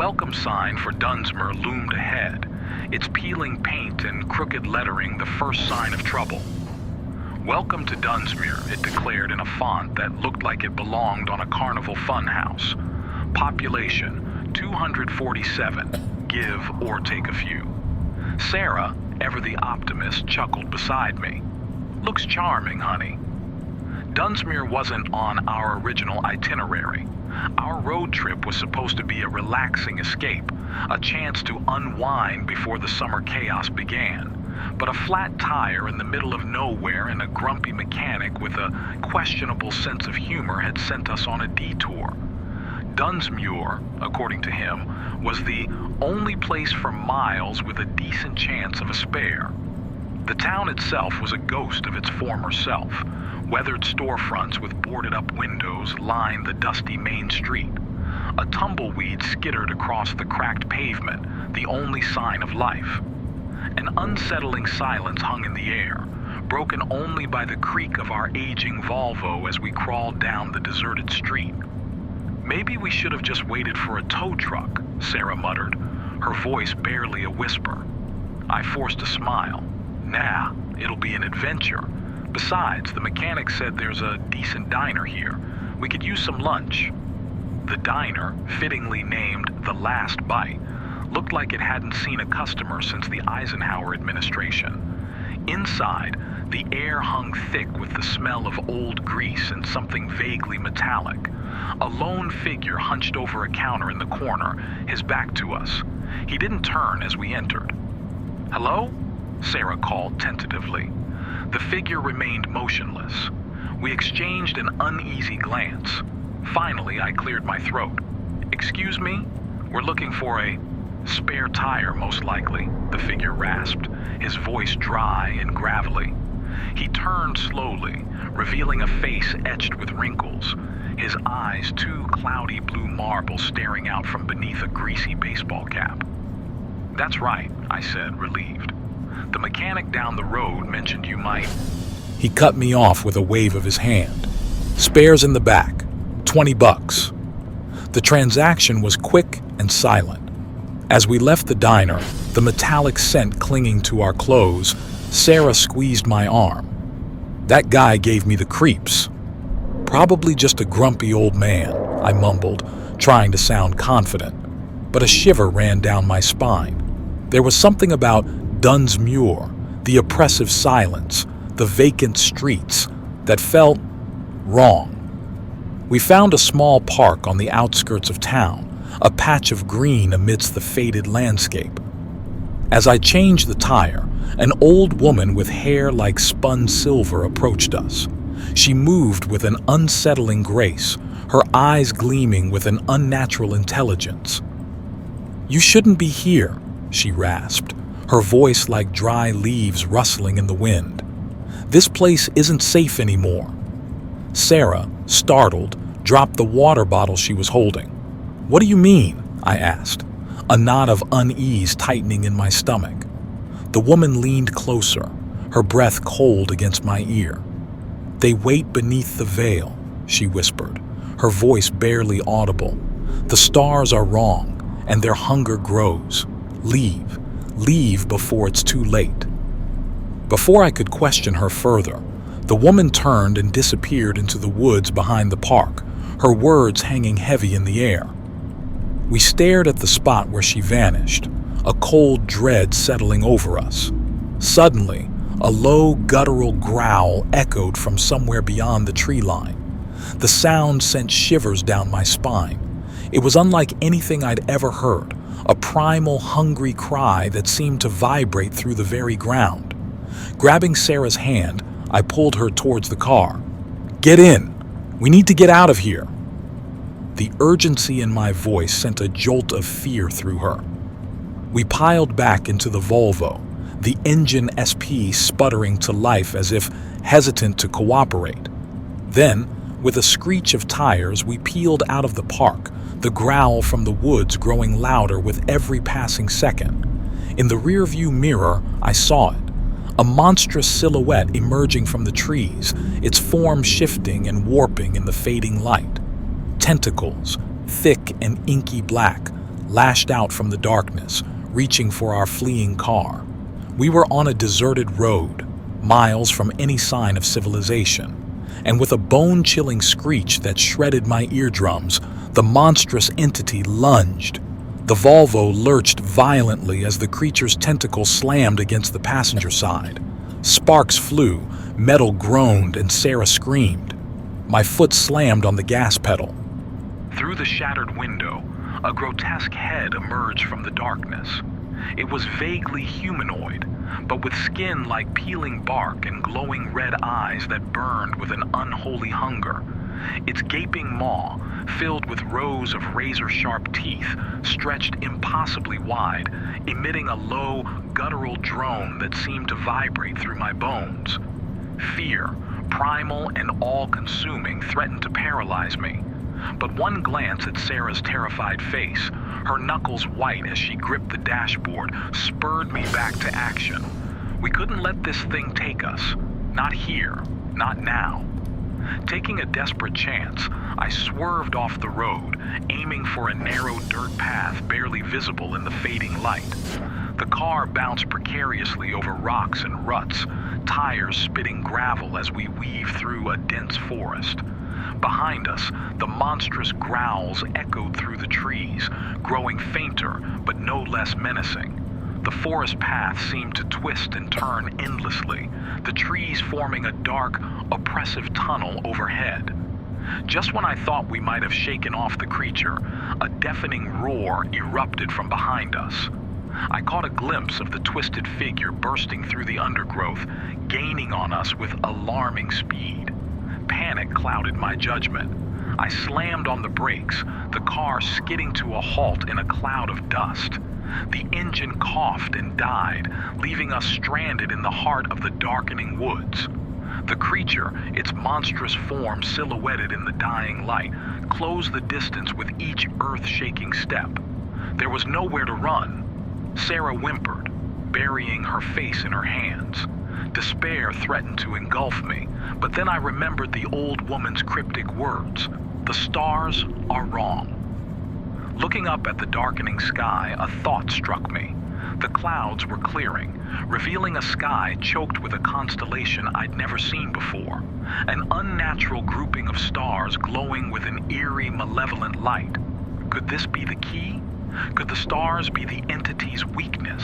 welcome sign for Dunsmuir loomed ahead, its peeling paint and crooked lettering the first sign of trouble. "Welcome to Dunsmuir," it declared in a font that looked like it belonged on a carnival funhouse. "Population 247, give or take a few." Sarah, ever the optimist, chuckled beside me. "Looks charming, honey." Dunsmuir wasn't on our original itinerary. Our road trip was supposed to be a relaxing escape, a chance to unwind before the summer chaos began. But a flat tire in the middle of nowhere and a grumpy mechanic with a questionable sense of humor had sent us on a detour. Dunsmuir, according to him, was the only place for miles with a decent chance of a spare. The town itself was a ghost of its former self. Weathered storefronts with boarded-up windows lined the dusty main street. A tumbleweed skittered across the cracked pavement, the only sign of life. An unsettling silence hung in the air, broken only by the creak of our aging Volvo as we crawled down the deserted street. "Maybe we should have just waited for a tow truck," Sarah muttered, her voice barely a whisper. I forced a smile. "Nah, it'll be an adventure. Besides, the mechanic said there's a decent diner here. We could use some lunch." The diner, fittingly named The Last Bite, looked like it hadn't seen a customer since the Eisenhower administration. Inside, the air hung thick with the smell of old grease and something vaguely metallic. A lone figure hunched over a counter in the corner, his back to us. He didn't turn as we entered. "Hello?" Sarah called tentatively. The figure remained motionless. We exchanged an uneasy glance. Finally, I cleared my throat. "Excuse me? We're looking for a spare tire, most likely," the figure rasped, his voice dry and gravelly. He turned slowly, revealing a face etched with wrinkles, his eyes two cloudy blue marbles staring out from beneath a greasy baseball cap. "That's right," I said, relieved. "The mechanic down the road mentioned you might—" He cut me off with a wave of his hand. "Spares in the back, $20. The transaction was quick and silent. As we left the diner, the metallic scent clinging to our clothes, Sarah squeezed my arm. "That guy gave me the creeps." "Probably just a grumpy old man," I mumbled, trying to sound confident. But a shiver ran down my spine. There was something about Dunsmuir, the oppressive silence, the vacant streets, that felt wrong. We found a small park on the outskirts of town, a patch of green amidst the faded landscape. As I changed the tire, an old woman with hair like spun silver approached us. She moved with an unsettling grace, her eyes gleaming with an unnatural intelligence. "You shouldn't be here," she rasped, her voice like dry leaves rustling in the wind. "This place isn't safe anymore." Sarah, startled, dropped the water bottle she was holding. "What do you mean?" I asked, a knot of unease tightening in my stomach. The woman leaned closer, her breath cold against my ear. "They wait beneath the veil," she whispered, her voice barely audible. "The stars are wrong, and their hunger grows. Leave. Leave before it's too late." Before I could question her further, the woman turned and disappeared into the woods behind the park, her words hanging heavy in the air. We stared at the spot where she vanished, a cold dread settling over us. Suddenly, a low, guttural growl echoed from somewhere beyond the tree line. The sound sent shivers down my spine. It was unlike anything I'd ever heard, a primal, hungry cry that seemed to vibrate through the very ground. Grabbing Sarah's hand, I pulled her towards the car. "Get in! We need to get out of here!" The urgency in my voice sent a jolt of fear through her. We piled back into the Volvo, the engine SP sputtering to life as if hesitant to cooperate. Then, with a screech of tires, we peeled out of the park, the growl from the woods growing louder with every passing second. In the rearview mirror, I saw it. A monstrous silhouette emerging from the trees, its form shifting and warping in the fading light. Tentacles, thick and inky black, lashed out from the darkness, reaching for our fleeing car. We were on a deserted road, miles from any sign of civilization, and with a bone-chilling screech that shredded my eardrums, the monstrous entity lunged. The Volvo lurched violently as the creature's tentacle slammed against the passenger side. Sparks flew, metal groaned, and Sarah screamed. My foot slammed on the gas pedal. Through the shattered window, a grotesque head emerged from the darkness. It was vaguely humanoid, but with skin like peeling bark and glowing red eyes that burned with an unholy hunger. Its gaping maw, filled with rows of razor-sharp teeth, stretched impossibly wide, emitting a low, guttural drone that seemed to vibrate through my bones. Fear, primal and all-consuming, threatened to paralyze me. But one glance at Sarah's terrified face, her knuckles white as she gripped the dashboard, spurred me back to action. We couldn't let this thing take us. Not here. Not now. Taking a desperate chance, I swerved off the road, aiming for a narrow dirt path barely visible in the fading light. The car bounced precariously over rocks and ruts, tires spitting gravel as we weaved through a dense forest. Behind us, the monstrous growls echoed through the trees, growing fainter but no less menacing. The forest path seemed to twist and turn endlessly, the trees forming a dark, oppressive tunnel overhead. Just when I thought we might have shaken off the creature, a deafening roar erupted from behind us. I caught a glimpse of the twisted figure bursting through the undergrowth, gaining on us with alarming speed. Panic clouded my judgment. I slammed on the brakes, the car skidding to a halt in a cloud of dust. The engine coughed and died, leaving us stranded in the heart of the darkening woods. The creature, its monstrous form silhouetted in the dying light, closed the distance with each earth-shaking step. There was nowhere to run. Sarah whimpered, burying her face in her hands. Despair threatened to engulf me, but then I remembered the old woman's cryptic words. The stars are wrong. Looking up at the darkening sky, a thought struck me. The clouds were clearing, revealing a sky choked with a constellation I'd never seen before. An unnatural grouping of stars glowing with an eerie, malevolent light. Could this be the key? Could the stars be the entity's weakness?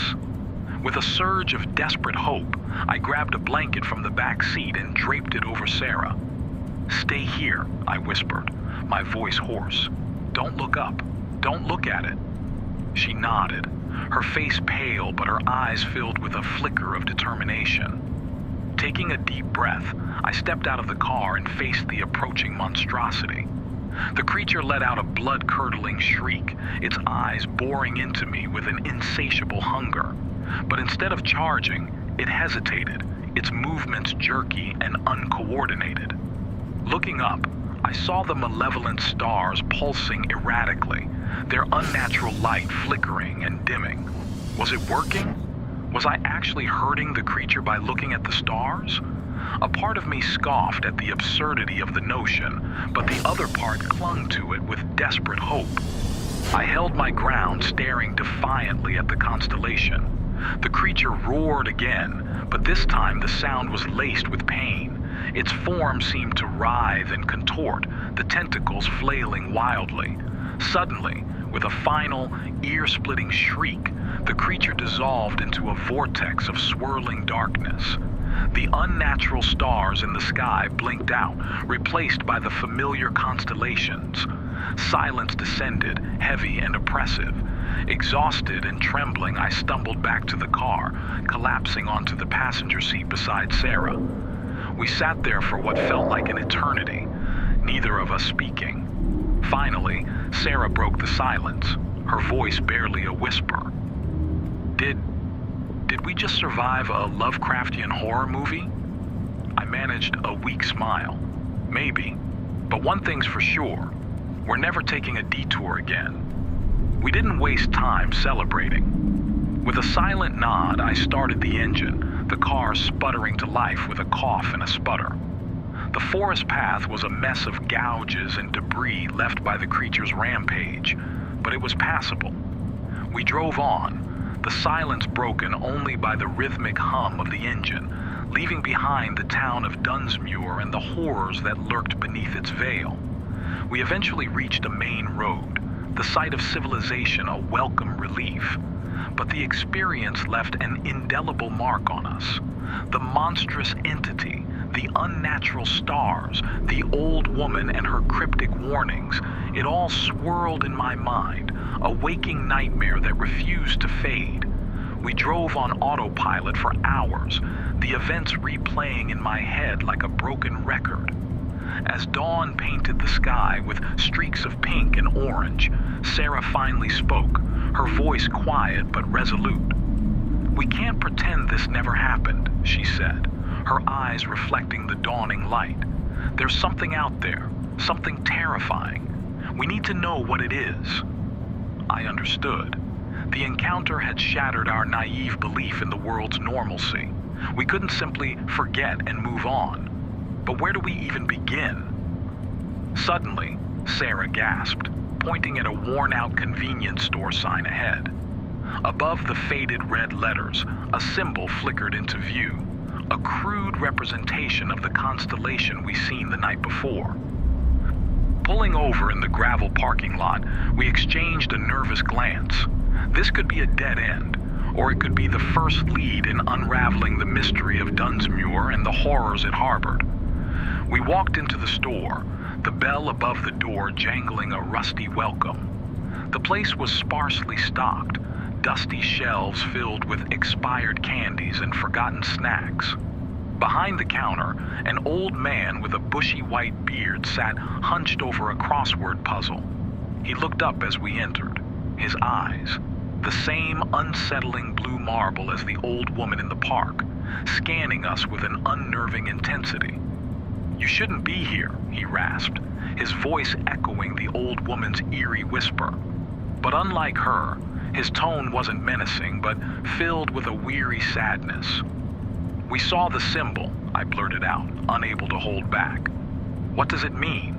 With a surge of desperate hope, I grabbed a blanket from the back seat and draped it over Sarah. "Stay here," I whispered, my voice hoarse. "Don't look up. Don't look at it." She nodded, her face pale but her eyes filled with a flicker of determination. Taking a deep breath, I stepped out of the car and faced the approaching monstrosity. The creature let out a blood-curdling shriek, its eyes boring into me with an insatiable hunger. But instead of charging, it hesitated, its movements jerky and uncoordinated. Looking up, I saw the malevolent stars pulsing erratically, their unnatural light flickering and dimming. Was it working? Was I actually hurting the creature by looking at the stars? A part of me scoffed at the absurdity of the notion, but the other part clung to it with desperate hope. I held my ground, staring defiantly at the constellation. The creature roared again, but this time the sound was laced with pain. Its form seemed to writhe and contort, the tentacles flailing wildly. Suddenly, with a final, ear-splitting shriek, the creature dissolved into a vortex of swirling darkness. The unnatural stars in the sky blinked out, replaced by the familiar constellations. Silence descended, heavy and oppressive. Exhausted and trembling, I stumbled back to the car, collapsing onto the passenger seat beside Sarah. We sat there for what felt like an eternity, neither of us speaking. Finally, Sarah broke the silence, her voice barely a whisper. Did we just survive a Lovecraftian horror movie? I managed a weak smile. Maybe. But one thing's for sure. We're never taking a detour again. We didn't waste time celebrating. With a silent nod, I started the engine, the car sputtering to life with a cough and a sputter. The forest path was a mess of gouges and debris left by the creature's rampage, but it was passable. We drove on, the silence broken only by the rhythmic hum of the engine, leaving behind the town of Dunsmuir and the horrors that lurked beneath its veil. We eventually reached a main road, the site of civilization a welcome relief. But the experience left an indelible mark on us. The monstrous entity, the unnatural stars, the old woman and her cryptic warnings, it all swirled in my mind, a waking nightmare that refused to fade. We drove on autopilot for hours, the events replaying in my head like a broken record. As dawn painted the sky with streaks of pink and orange, Sarah finally spoke, her voice quiet but resolute. "We can't pretend this never happened," she said, her eyes reflecting the dawning light. "There's something out there, something terrifying. We need to know what it is." I understood. The encounter had shattered our naive belief in the world's normalcy. We couldn't simply forget and move on. But where do we even begin? Suddenly, Sarah gasped, pointing at a worn-out convenience store sign ahead. Above the faded red letters, a symbol flickered into view, a crude representation of the constellation we seen the night before. Pulling over in the gravel parking lot, we exchanged a nervous glance. This could be a dead end, or it could be the first lead in unraveling the mystery of Dunsmuir and the horrors it harbored. We walked into the store, the bell above the door jangling a rusty welcome. The place was sparsely stocked, dusty shelves filled with expired candies and forgotten snacks. Behind the counter, an old man with a bushy white beard sat hunched over a crossword puzzle. He looked up as we entered, his eyes, the same unsettling blue marble as the old woman in the park, scanning us with an unnerving intensity. "You shouldn't be here," he rasped, his voice echoing the old woman's eerie whisper. But unlike her, his tone wasn't menacing, but filled with a weary sadness. "We saw the symbol," I blurted out, unable to hold back. "What does it mean?"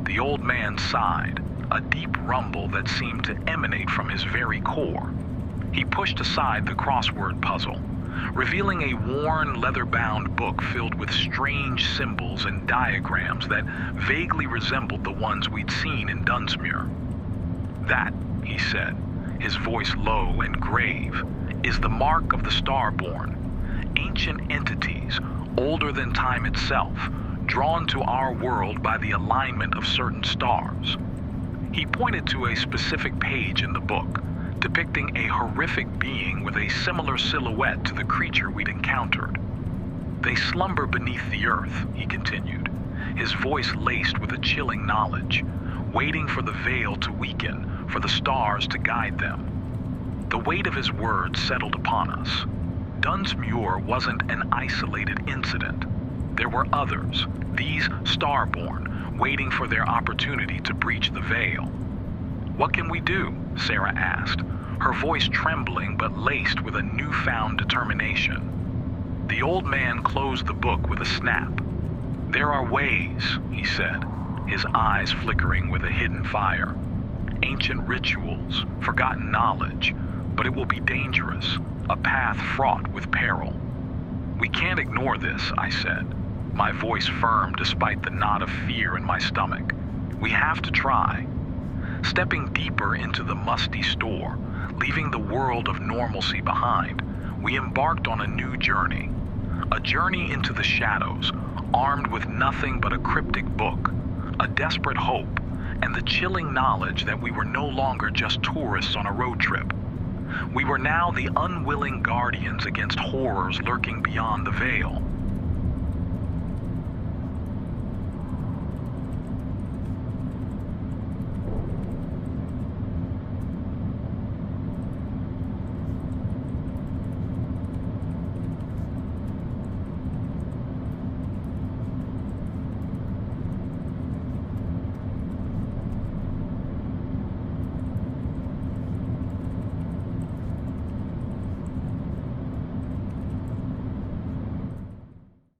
The old man sighed, a deep rumble that seemed to emanate from his very core. He pushed aside the crossword puzzle, revealing a worn, leather-bound book filled with strange symbols and diagrams that vaguely resembled the ones we'd seen in Dunsmuir. "That," he said, his voice low and grave, "is the mark of the Starborn. Ancient entities, older than time itself, drawn to our world by the alignment of certain stars." He pointed to a specific page in the book, depicting a horrific being with a similar silhouette to the creature we'd encountered. "They slumber beneath the earth," he continued, his voice laced with a chilling knowledge, waiting for the veil to weaken, for the stars to guide them. The weight of his words settled upon us. Dunsmuir wasn't an isolated incident. There were others, these Starborn, waiting for their opportunity to breach the veil. "What can we do?" Sarah asked, her voice trembling but laced with a newfound determination. The old man closed the book with a snap. "There are ways," he said, his eyes flickering with a hidden fire. "Ancient rituals, forgotten knowledge, but it will be dangerous, a path fraught with peril." "We can't ignore this," I said, my voice firm despite the knot of fear in my stomach. "We have to try." Stepping deeper into the musty store, leaving the world of normalcy behind, we embarked on a new journey. A journey into the shadows, armed with nothing but a cryptic book, a desperate hope, and the chilling knowledge that we were no longer just tourists on a road trip. We were now the unwilling guardians against horrors lurking beyond the veil.